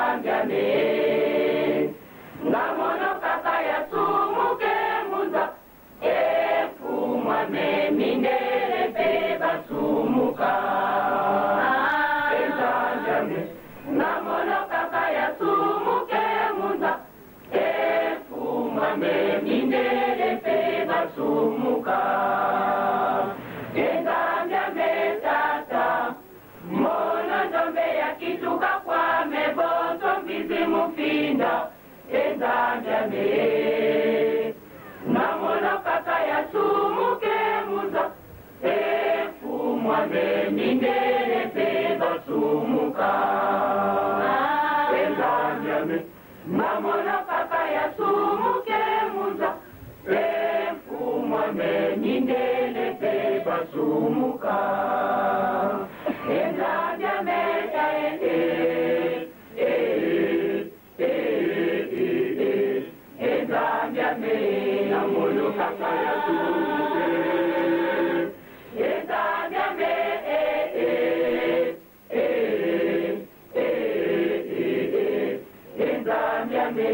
Enzambiame ngamono kaka ya sumuke muza efumwa me mindere pe basumuka Enzambiame ngamono kaka ya sumuke muza efumwa me mindere pe basumuka Enzambiame tata mono ndombe ya kituka kwa meboto mbizi mufinda Enzambiame namono kaka ya sumuke muza efumwa me mindere pe basumuka Enzambiame namono kaka ya sumuke muza efumwa me mindere pe basumuka Enzambiame Enzambiame namono kaka ya sumuke Enzambiame Enzambiame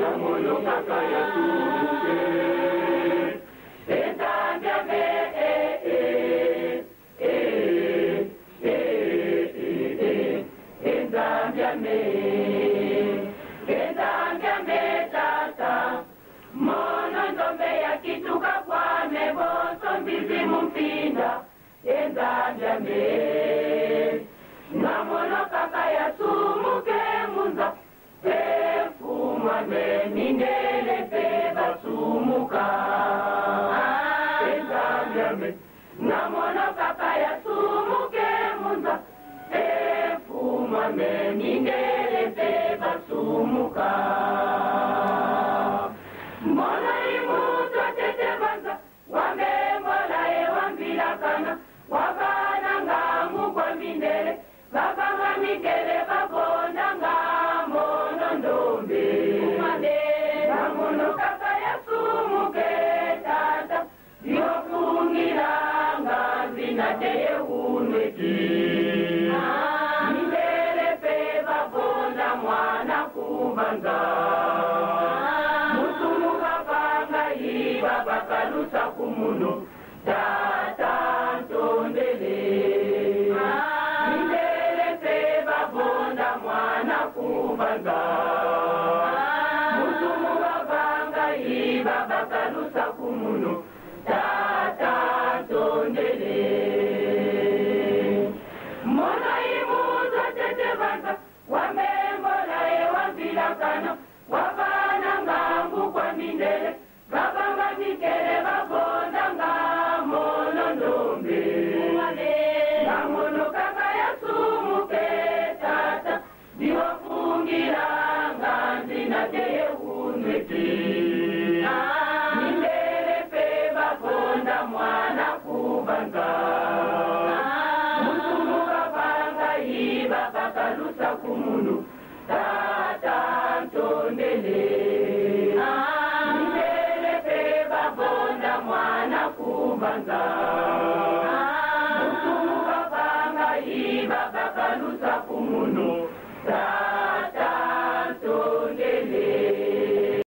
namono kaka ya sumuke Enzambiame Enzambiame Enzambiame tata mono ndombe ya kituka kwa meboto mbizi mumpinda Enzambiame namono kaka ya sumuke muza efumwa me mindere pe basumuka Enzambiame namono kaka ya sumuke muza efumwa me mindere pe basumuka Mbona imutu atete banza wambe mbola e wambilakana wabana ngamu kwa mindere babanga mikele babonda ngamono ndombe namono kaka ya sumuke tata yofungilanga zinateye unweki mindere pe babonda mwana kubanza musumuka panga iba bakalusa kumuno tata ntondele mindere pe babonda mwana kubanza musumuka panga iba bakalusa kumuno tata ntondele mona